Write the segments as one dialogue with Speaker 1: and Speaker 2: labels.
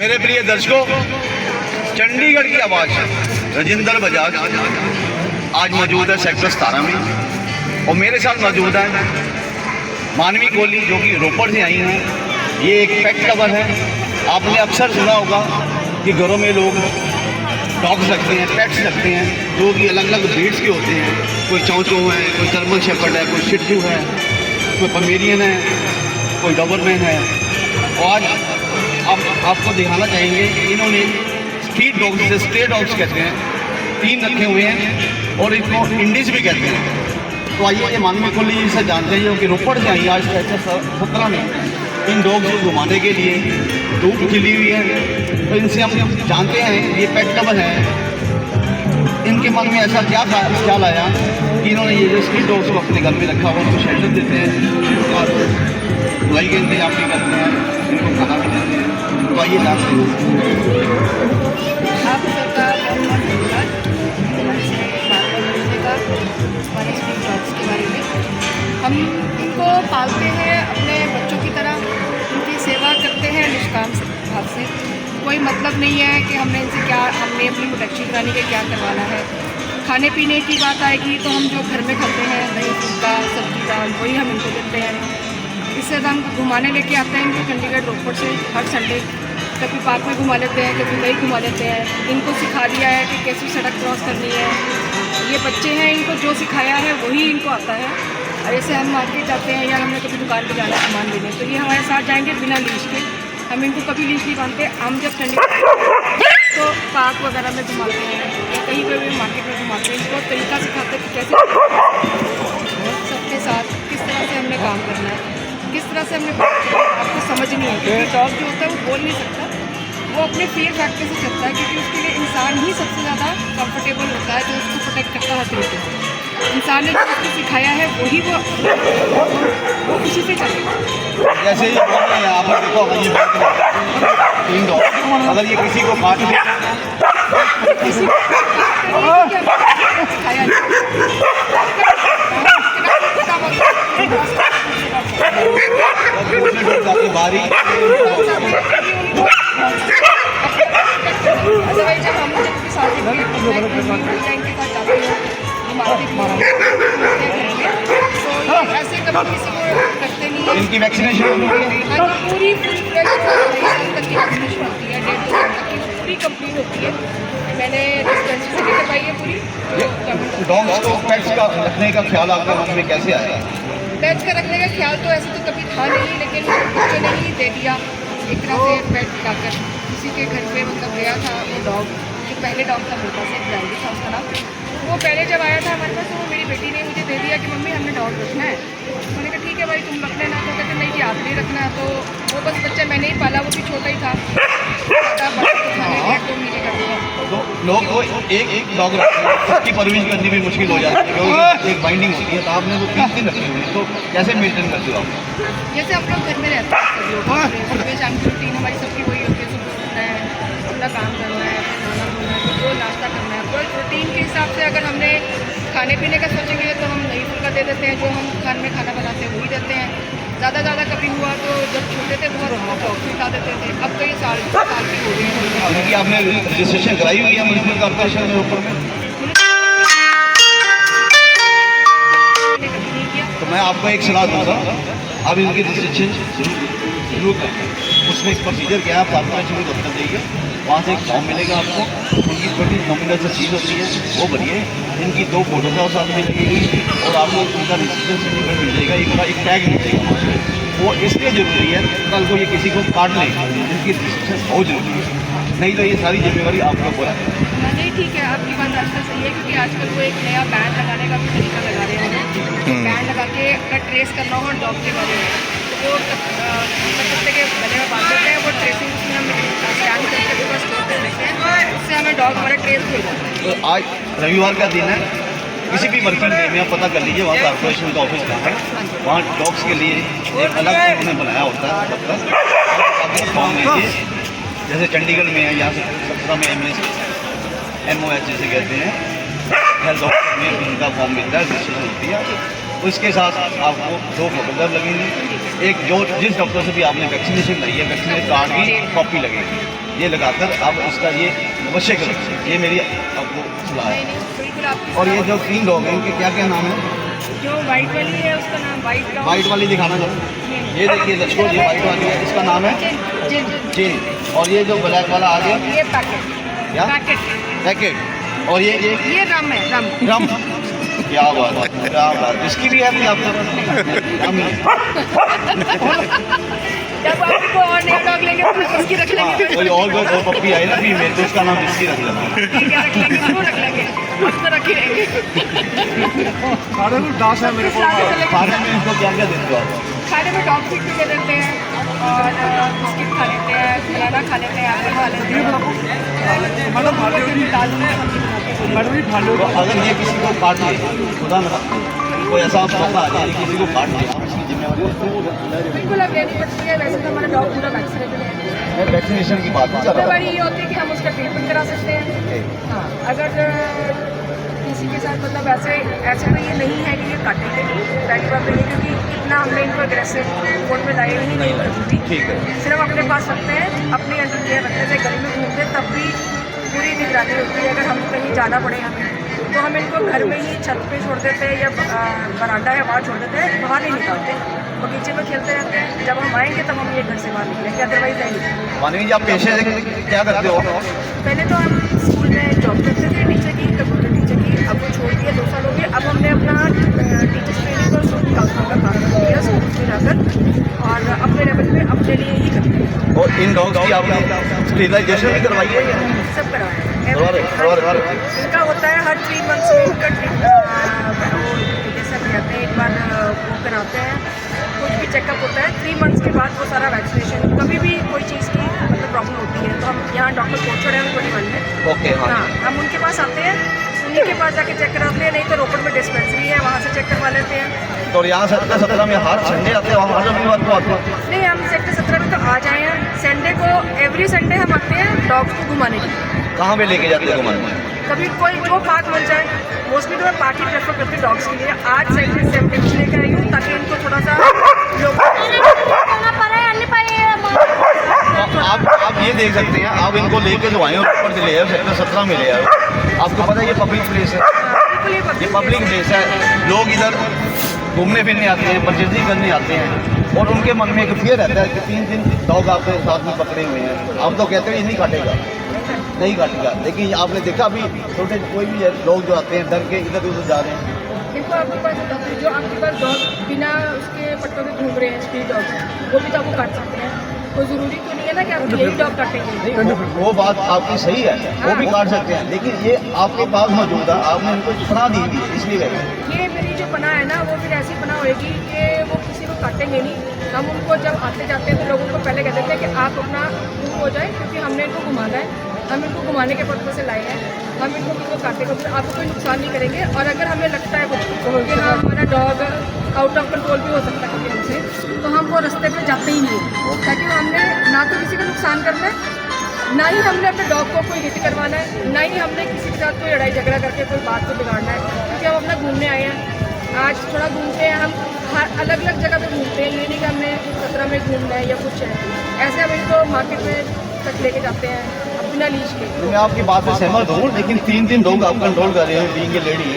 Speaker 1: मेरे प्रिय दर्शकों, चंडीगढ़ की आवाज़ राजेंद्र बजाज आज मौजूद है सेक्टर 17 में और मेरे साथ मौजूद है मानवी कोहली जो कि रोपड़ से आई हैं। ये एक पेट लवर है। आपने अक्सर सुना होगा कि घरों में लोग डॉग्स रखते हैं, पेट्स रखते हैं जो कि अलग अलग ब्रीड्स के होते हैं। कोई चौचो है, कोई जर्मन शेफर्ड है, कोई शिट्टू है, कोई पमेरियन है, कोई डॉबरमैन है। और आज आपको दिखाना चाहेंगे कि इन्होंने स्ट्रीट डॉग्स से स्ट्रे डॉग्स कहते हैं 3 रखे हुए हैं और इनको इंडीज भी कहते हैं। तो आइए ये मानवी कोहली से जानते हैं कि रोपड़ से आई आज सेक्टर 17 में इन डॉग्स को घुमाने के लिए धूप खिली हुई है। तो इनसे हम जानते हैं ये पेट लवर है, इनके मन में ऐसा क्या ख्याल आया कि इन्होंने ये जो स्ट्रीट डॉग्स को अपने घर में रखा हुआ उनको शेल्टर देते हैं और दवाई के इंतजाम भी करते हैं, इनको खाना भी देते हैं। तो आइए जानते हैं।
Speaker 2: आप सबका बहुत धन्यवाद हमारे से बात करने का हमारे स्ट्रीट डॉग्स के बारे में। हम इनको पालते हैं अपने बच्चों की तरह, उनकी सेवा करते हैं निष्काम भाव से। कोई मतलब नहीं है कि हमने अपनी प्रोटेक्शन कराने के क्या करवाना है। खाने पीने की बात आएगी तो हम जो घर में खाते हैं दही फुल्का सब्जी दाल वही हम इनको देते हैं। इससे हम घुमाने लेके आते हैं इनको चंडीगढ़ रोपड़ से हर संडे। कभी पार्क में घुमा लेते हैं, कभी कहीं घुमा लेते हैं। इनको सिखा दिया है कि कैसी सड़क क्रॉस करनी है। ये बच्चे हैं, इनको जो सिखाया है वही इनको आता है। और ऐसे हम मार्केट जाते हैं या हमने कभी दुकान पर जाना सामान लेने तो ये हमारे साथ जाएंगे बिना लीज के। हम इनको कभी लीज नहीं बांधते। हम जब चंडीगढ़ तो पार्क वगैरह में घुमाते हैं या कहीं पर भी मार्केट में घुमाते हैं। इनको तरीका सिखाते हैं कि कैसे सबके साथ किस तरह से हमने काम करना है, किस तरह से हमने बात करना है। आपको समझ नहीं है क्योंकि डॉग जो होता है वो बोल नहीं सकता, वो अपने फियर फैक्टर से चलता है क्योंकि उसके लिए इंसान ही सबसे ज़्यादा कंफर्टेबल होता है जो उसको प्रोटेक्ट करता है हर तरीके से। इंसान ने जो उसको सिखाया है वही वो उसी से चलेगा।
Speaker 1: जैसे ही आप देखो ये 3 डॉग अगर ये किसी को काट ले
Speaker 2: किसी को सिखाया
Speaker 1: बारी
Speaker 2: अदरवाइज जब हम जब के साथ इनके साथ जाते हैं तो ऐसे कभी किसी को करते नहीं है।
Speaker 1: इनकी वैक्सीनेशन
Speaker 2: पूरी तक की वैक्सीनेशन होती है, 1.5 साल तक की पूरी कंप्लीट होती है। मैंने डिस्पेंसरी से भी करवाई है पूरी।
Speaker 1: डॉग्स को पेट्स का रखने का ख्याल आपके मन में कैसे आया?
Speaker 2: पेट का रखने का ख्याल तो ऐसे तो कभी था नहीं, लेकिन बच्चों ने ही दे दिया एक तरह से पेट लाकर। किसी के घर पे मतलब गया था वो डॉग, जो पहले डॉग था मेरे पास, एक ब्रांडी था उसका नाम। वो पहले जब आया था हमारे पास तो वो मेरी बेटी ने मुझे दे दिया कि मम्मी हमने डॉग रखना है। मैंने कहा ठीक है भाई तुम रख लेना। तो कहते नहीं जी आप नहीं रखना है। तो वो बस बच्चा मैंने ही पाला, वो भी छोटा ही था, बड़ा तो खाने गया तो मुझे कर दिया।
Speaker 1: तो लोग एक डॉग रखते हैं, उसकी परवरिश करनी भी मुश्किल हो जाती है क्योंकि एक बाइंडिंग होती है। तो आपने वो 3 दिन रखी हुई, तो कैसे मेंटेन करते हो आप?
Speaker 2: जैसे हम लोग घर में रहते हैं सुबह शाम की रूटीन हमारी सबकी वही होती है। सुबह उठना है, अपना काम करना है, खाना बनाना है, तो नाश्ता करना है। कोई रूटीन के हिसाब से अगर हमने खाने पीने का सोचेंगे तो हम दही फुल्का दे देते हैं, जो हम घर में खाना बनाते हैं वही देते हैं। ज़्यादा कभी हुआ तो जब छोटे थे बहुत हम डॉग खिला देते थे। अब तो ये साल की हो गए हैं।
Speaker 1: क्योंकि आपने रजिस्ट्रेशन कराई हुई है म्यूनसिपल कॉर्पोरेशन में ऊपर में,
Speaker 2: कभी नहीं किया।
Speaker 1: तो मैं आपको एक सलाह दूँगा, आप इनकी रजिस्ट्रेशन शुरू करें। उसमें एक प्रोसीजर क्या है, आप कॉर्पोरेशन में दफ्तर जाइए, वहाँ से एक फॉर्म मिलेगा आपको, उनकी छोटी नॉमिनल से चीज़ होती है वो भरिए। इनकी 2 फोटोग्राफ साथ में लगेगी और आपको उनका रजिस्ट्रेशन सर्टिफिकेट मिल जाएगा, एक टैग मिल जाएगा। वो इसलिए ज़रूरी है कल को ये किसी को काट ले, इनकी रजिस्ट्रेशन बहुत ज़रूरी है, नहीं तो ये सारी जिम्मेवारी आप लोग को है।
Speaker 2: नहीं ठीक है, आपकी बात आजकल सही है क्योंकि आजकल वो एक नया बैन लगाने का भी तरीका लगा रहे हैं। बैन लगा के अगर ट्रेस करना हो डॉग के बारे में तो वो कुत्ते के गले में बांध देते हैं। वो ट्रेसिंग उसमें हम स्कैन करके बस स्टोर कर देते हैं, उससे हमें डॉग हमारा ट्रेस हो जाता है।
Speaker 1: तो आज रविवार का दिन है, किसी भी वर्किंग डे में आप पता कर लीजिए वहाँ कॉर्पोरेशन का ऑफिस कहाँ है, वहाँ डॉग्स के लिए एक अलग उन्होंने बनाया होता है दफ्तर। फॉर्म लीजिए, जैसे चंडीगढ़ में है, यहाँ से 17 में MOH जैसे कहते हैं, हेल्थ ऑफिस में उनका फॉर्म मिलता है, रजिस्ट्रेशन होती है। उसके साथ आपको 2 फोटोग्राफ लगेंगे, एक जो जिस डॉक्टर से भी आपने वैक्सीनेशन ली है वैक्सीनेशन कार्ड की कॉपी लगेगी। ये लगाकर आप इसका ये अवश्य करें, ये मेरी आपको सलाह है।
Speaker 2: नहीं नहीं बिल्कुल आपकी
Speaker 1: और ये जो 3 डॉग हैं इनके क्या क्या नाम है?
Speaker 2: जो वाइट वाली है उसका नाम वाइट डॉग।
Speaker 1: वाइट वाली दिखाना जरा, ये देखिए लक्ष्मण, ये वाइट वाली है, इसका नाम है जिन। और ये जो ब्लैक वाला आ गया
Speaker 2: ये पैकेट
Speaker 1: क्या?
Speaker 2: पैकेट।
Speaker 1: और ये
Speaker 2: ये रम है रम।
Speaker 1: रम, क्या बात है, क्या बात, इसकी भी है आपके पास रम?
Speaker 2: जब आपको और नया डॉग लेंगे तो इसकी रख लेंगे।
Speaker 1: कोई और पप्पी आई ना फीमेल तो उसका नाम इसकी रख लेना।
Speaker 2: ठीक है रख लेंगे, जरूर रख लेंगे, अब तो रख ही लेंगे।
Speaker 3: सारे कुछ दास है मेरे को।
Speaker 1: खाने में इनको क्या क्या देते हो आप?
Speaker 2: खाने में डॉग फूड भी दे देते हैं और बिस्किट खा लेते हैं, बनाना खा लेते हैं, एप्पल खा लेते हैं।
Speaker 3: मैडम भालो
Speaker 1: तो अगर ये किसी को काट ले, खुदा न कोई ऐसा मौका आ जाए किसी को काट ले, आप इसकी जिम्मेवारी?
Speaker 2: बिल्कुल अब लेनी पड़ती है, वैसे तो हमारा डॉग पूरा वैक्सीनेटेड है।
Speaker 1: मैं वैक्सीनेशन की बात कर
Speaker 2: सबसे
Speaker 1: रहा
Speaker 2: बड़ी ये होती है कि हम उसका ट्रीटमेंट करा सकते हैं। हाँ अगर किसी के साथ मतलब ऐसे तो ये नहीं है कि ये काटेंगे, पहली बात तो ये क्योंकि इतना हमने इनको अग्रेसिव मोड में लाए ही नहीं करती,
Speaker 1: ठीक है।
Speaker 2: सिर्फ अपने पास रखते हैं, अपनी अंडर केयर रखते थे, गली में घूमते तब भी पूरी निगरानी होती है। अगर हम कहीं जाना पड़े हमें तो हम इनको घर में ही छत पे छोड़ देते हैं या बरामदा है वहाँ छोड़ देते हैं, बाहर नहीं निकालते, बगीचे में खेलते रहते हैं। जब हम आएंगे तब हम ये घर से बाहर निकलेंगे, अदरवाइज नहीं।
Speaker 1: मानवी जी आप पेशे से क्या करते हो?
Speaker 2: पहले तो हम स्कूल में जॉब करते थे टीचर की, कंप्यूटर टीचर की, अब वो छोड़ दिया 2 साल हो गए। अब हमने अपना टीचर्स ट्रेनिंग और स्कूल काउंसलिंग का काम शुरू किया स्कूल में जाकर, और अपने लेवल पे अपने लिए ही करते हैं।
Speaker 1: और इन डॉग्स की आपने स्टेरिलाइजेशन भी करवाई है?
Speaker 2: सब करा है।
Speaker 1: और
Speaker 2: इनका होता है हर 3 मंथ्स में इनका जैसा कहते हैं एक बार वो कराते हैं, कुछ भी चेकअप होता है 3 मंथ्स के बाद वो सारा वैक्सीनेशन। कभी भी कोई चीज़ की मतलब प्रॉब्लम होती है तो हम यहाँ डॉक्टर कोचर हैं 21 में।
Speaker 1: ओके हाँ।
Speaker 2: हाँ हम उनके पास आते हैं, उन्हीं के पास जाके चेक कराते हैं, नहीं तो रोपड़ में डिस्पेंसरी है वहाँ से चेक करवा लेते हैं।
Speaker 1: तो यहाँ सेक्टर 17 में हर संडे आते हैं, हर रविवार को आते हैं?
Speaker 2: नहीं हम सेक्टर 17 में तो आ जाए हैं, संडे को एवरी संडे हम आते हैं डॉग्स को घुमाने के लिए।
Speaker 1: कहाँ पे लेके जाते हैं घुमाने?
Speaker 2: कभी कोई जो पार्क मिल जाए, मोस्टली तो मैं पार्क ही प्रेफर करती हूँ डॉग्स के लिए। आज सेक्टर 17 लेकर आई हूँ ताकि इनको थोड़ा सा
Speaker 1: आप ये देख सकते हैं, आप इनको लेके जो आए हो ऊपर से ले आए सेक्टर 17 में ले आए हो। आपको पता है ये पब्लिक प्लेस है, ये पब्लिक प्लेस है, लोग इधर घूमने फिरने आते हैं, परचेजिंग करने आते हैं, और उनके मन में एक फियर रहता है कि 3 दिन डॉग आपके साथ में पकड़े हुए हैं। आप तो कहते हैं ये नहीं काटेगा, नहीं काटेगा, लेकिन आपने देखा अभी छोटे कोई भी लोग जो आते हैं डर के इधर उधर जा रहे हैं।
Speaker 2: देखो आपके पास जो आपके पास डॉग बिना उसके पट्टों के घूम रहे हैं स्ट्रीट डॉग, वो भी तो आपको काट सकते हैं। कोई ज़रूरी तो नहीं है ना कि आप यही डॉग काटेंगे।
Speaker 1: वो बात आपकी सही है, वो भी काट सकते हैं, लेकिन ये आपके पास मौजूद है, आपने उनको पनाह दी हुई है, इसलिए
Speaker 2: ये मेरी जो पनाह है ना वो फिर ऐसी पनाह होएगी कि वो किसी को काटेंगे नहीं। हम उनको जब आते जाते हैं तो लोगों को पहले कह देते हैं कि आप अपना मूव हो जाए, क्योंकि हमने इनको घुमाना है, हम इनको घुमाने के पर्पज से लाए हैं, हम इनको किसी को काटेंगे फिर आपको कोई नुकसान नहीं करेंगे। और अगर हमें लगता है कुछ कि हाँ हमारा डॉग आउट ऑफ कंट्रोल भी हो सकता है कभी हमसे, तो हम वो रास्ते पे जाते ही नहीं, ताकि हमने ना तो किसी का नुकसान करना है, ना ही हमने अपने डॉग को कोई हिट करवाना है, ना ही हमने किसी के साथ कोई लड़ाई झगड़ा करके कोई बात को बिगाड़ना है। क्योंकि हम अपना घूमने आए हैं, आज थोड़ा घूमते हैं, हम हर अलग अलग जगह पे घूमते हैं, ये नहीं कि हमने 17 में घूमना है या कुछ है, ऐसे हम इनको मार्केट में तक लेके जाते हैं बिना लीज के।
Speaker 1: मैं आपकी बात से सहमत हूँ, लेकिन 3 दिन लोग आप कंट्रोल कर रहे हैं, बीइंग ए लेडी,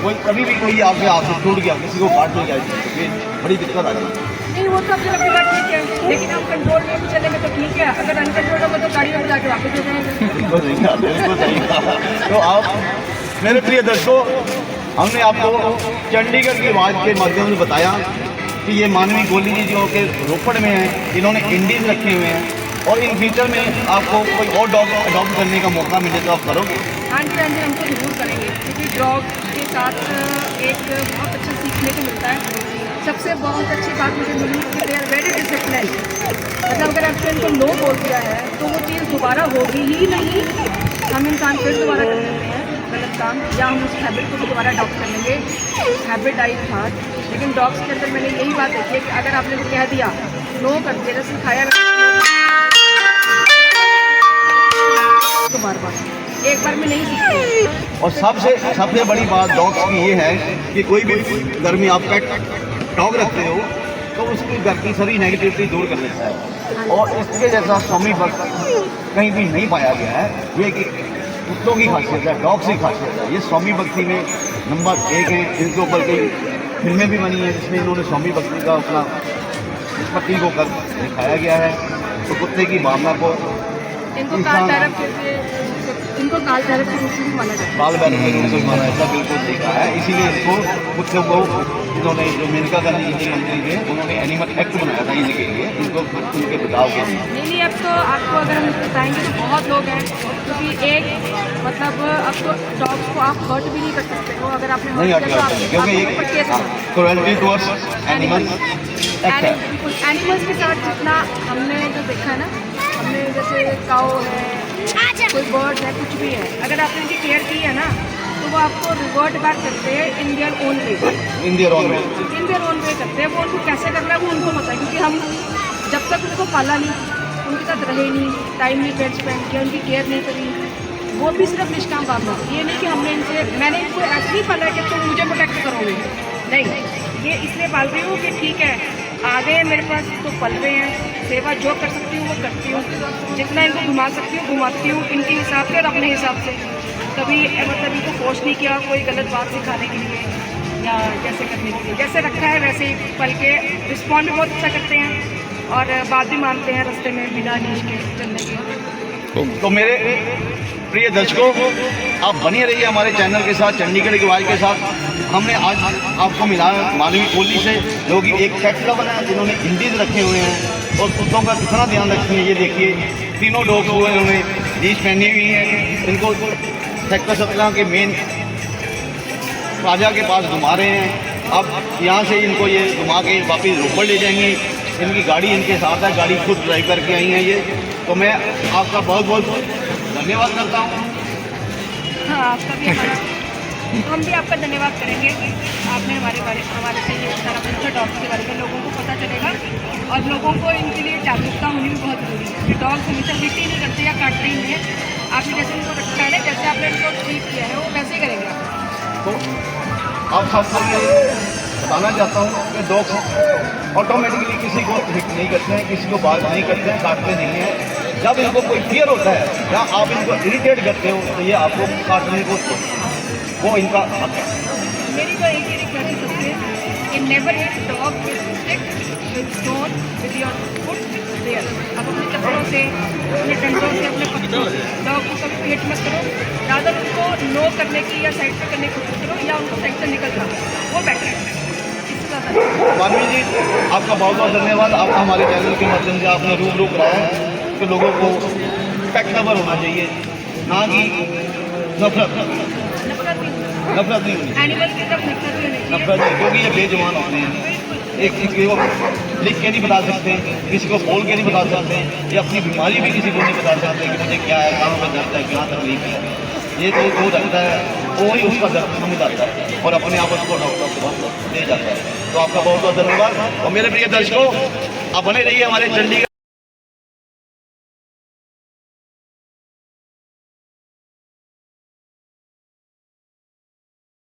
Speaker 1: कोई कभी भी कोई आपके हाथ से टूट गया, किसी को काट नहीं गया, तो बड़ी दिक्कत आ गई।
Speaker 2: नहीं वो तो अपनी अपनी बात ठीक है, लेकिन हम कंट्रोल में भी चलेंगे तो ठीक है, अगर अनकंट्रोल होगा तो गाड़ी में जाके वापस दे देंगे।
Speaker 1: बिल्कुल सही कहा, बिल्कुल सही कहा। तो आप मेरे प्रिय दर्शकों, हमने आपको चंडीगढ़ की आवाज़ के माध्यम से बताया कि ये मानवी गोली जी जो कि रोपड़ में है, इन्होंने इंडीज रखे हुए हैं, और इन फ्यूचर में आपको कोई और डॉग अडॉप्ट करने का मौका मिले तो आप करोगे?
Speaker 2: हाँ जी हाँ जी, हम तो ज़रूर करेंगे, क्योंकि डॉग के साथ एक बहुत अच्छा सीखने को मिलता है। सबसे बहुत अच्छी बात मुझे मिली कि दे आर वेरी डिसिप्लिन, मतलब अगर आपने इनको नो बोल दिया है तो वो चीज़ दोबारा होगी ही नहीं। हम इंसान फिर दोबारा कर सकते हैं गलत काम, या हम उस हैबिट को भी दोबारा अडॉप्ट कर लेंगे, हैबिट आई हार्ट। लेकिन डॉग्स के अंदर मैंने यही बात देखी है कि अगर आपने वो कह दिया, नो कर दिया, जैसे सिखाया तो बार बार एक बार में नहीं सीखते।
Speaker 1: और सबसे बड़ी बात डॉग्स की ये है कि कोई भी घर में आप पेट डॉग रखते हो तो उसकी घर की सारी नेगेटिविटी दूर कर देता है। और इसके जैसा स्वामी भक्त कहीं भी नहीं पाया गया है। ये कि कुत्तों की खासियत है, डॉग्स की खासियत है। ये स्वामी भक्ति में नंबर 1 है। इनके ऊपर कई फिल्में भी बनी हैं जिसमें इन्होंने स्वामी भक्ति का अपना उत्पत्ति को कर दिखाया गया है। तो कुत्ते की भावना को
Speaker 2: इनको काल भैरव के रूप में भी माना जाता है।
Speaker 1: बाल बैल के रूप में माना ऐसा बिल्कुल देखा है। इसीलिए इसको कुत्तों को इन्होंने जो मेनका गांधी जी मंत्री थे उन्होंने एनिमल एक्ट बनाया था इनके लिए, इनको उनके बचाव के लिए।
Speaker 2: नहीं, अब तो आपको अगर हम बताएंगे तो बहुत लोग हैं, क्योंकि एक मतलब अब तो डॉग्स को आप हर्ट भी नहीं कर सकते हो। अगर आपने
Speaker 1: नहीं
Speaker 2: hurt
Speaker 1: हट
Speaker 2: किया तो
Speaker 1: जाता है, क्योंकि
Speaker 2: आपके ऊपर केस है।
Speaker 1: क्रुएल्टी टुवर्ड्स एनिमल्स एक्ट है।
Speaker 2: एनिमल्स के साथ जितना हमने जो देखा है ना, हमने जैसे काऊ है, कोई बर्ड है, कुछ भी है, अगर आपने उनकी केयर की है ना तो वो आपको रिवर्ट बैक करते हैं in their own way.
Speaker 1: In their own way
Speaker 2: करते हैं। वो उनको कैसे करना है वो उनको पता है, क्योंकि हम जब तक उनको पाला नहीं, उनके साथ रहे नहीं, टाइम नहीं स्पेंड किया, उनकी केयर नहीं करी, वो भी सिर्फ निष्काम भावना। ये नहीं कि हमने मैंने इनको ऐसे ही पाला है कि तुम मुझे प्रोटेक्ट करोगे, नहीं, ये इसलिए पाल रही हूँ कि ठीक है आ गए मेरे पास तो पल रहे हैं, सेवा जो कर सकती हूँ वो करती हूँ, जितना इनको घुमा सकती हूँ घुमाती हूँ इनके हिसाब से और अपने हिसाब से। कभी मतलब इनको फोर्स नहीं किया कोई गलत बात सिखाने के लिए या जैसे करने के लिए, जैसे रखा है वैसे ही पल के रिस्पॉन्ड भी बहुत अच्छा करते हैं और बात भी मानते हैं रास्ते में बिना नीच के चलने के।
Speaker 1: तो मेरे प्रिय दर्शकों, आप बने रहिए हमारे चैनल के साथ, चंडीगढ़ की आवाज़ के साथ। हमने आज आपको मिला मानवी कोहली से, जो कि एक सेट लवर है जिन्होंने इंडीज रखे हुए हैं और कुत्तों का कितना ध्यान रखते हैं। ये देखिए तीनों डॉग्स हुए इन्होंने जीन्स पहनी हुई है। इनको सेक्टर 17 के मेन प्लाजा के पास घुमा रहे हैं। अब यहाँ से इनको ये घुमा के वापस रोपड़ ले जाएंगे। इनकी गाड़ी इनके साथ है, गाड़ी खुद ड्राइव करके आई है ये। तो मैं आपका बहुत बहुत धन्यवाद करता हूँ।
Speaker 2: हाँ, आपका भी हम भी आपका धन्यवाद करेंगे। आपने हमारे से ये सारा पूछा डॉग्स के बारे में, लोगों को पता चलेगा और लोगों को इनके लिए जागरूकता होनी भी बहुत ज़रूरी है कि डॉग्स हमेशा हिट ही नहीं करते या काटते ही नहीं है। आपने जैसे इनको रखा है ना, जैसे आपने इनको ट्रीट किया है वो वैसे ही करेंगे आप।
Speaker 1: तो आप सबको मैं बताना चाहता हूँ कि डॉग्स ऑटोमेटिकली किसी को हिट नहीं करते हैं, किसी को बात नहीं करते हैं, काटते नहीं हैं। जब इनको कोई फियर होता है या आप इनको इरिटेट करते हो तो ये आपको काटने को वो इनका हक है।
Speaker 2: मेरी तो एक ही रिक्वेस्ट है सबसे कि never hit dog with stick, with stone, with your foot there. आप अपने चप्पलों से, अपने डंडों से, अपने पत्थरों से डॉग को कभी हिट मत करो। ज़्यादा उनको नो करने की या साइड पे करने की कोशिश करो या उनको साइड से निकल जाओ, वो बेटर है।
Speaker 1: मानवी जी, आपका बहुत बहुत धन्यवाद। आप हमारे चैनल के माध्यम से आपने रूबरू कराया है कि लोगों को पेट लवर होना चाहिए, ना कि नफरत नहीं होनी।
Speaker 2: एनिमल की तरफ
Speaker 1: नफरत नहीं, क्योंकि ये बेजुबान होते हैं। एक किसी को लिख के नहीं बता सकते, किसी को बोल के नहीं बता सकते, ये अपनी बीमारी भी किसी को नहीं बता सकते कि मुझे क्या है, कहाँ पर दर्द है, कहाँ तकलीफ है। ये तो जो रखता है वो ही उसका दर्द समझ आता है और अपने आप उसको डॉक्टर के पास ले जाता है। तो आपका बहुत बहुत धन्यवाद। और मेरे प्रिय दर्शकों, आप बने रहिए हमारे चंडीगढ़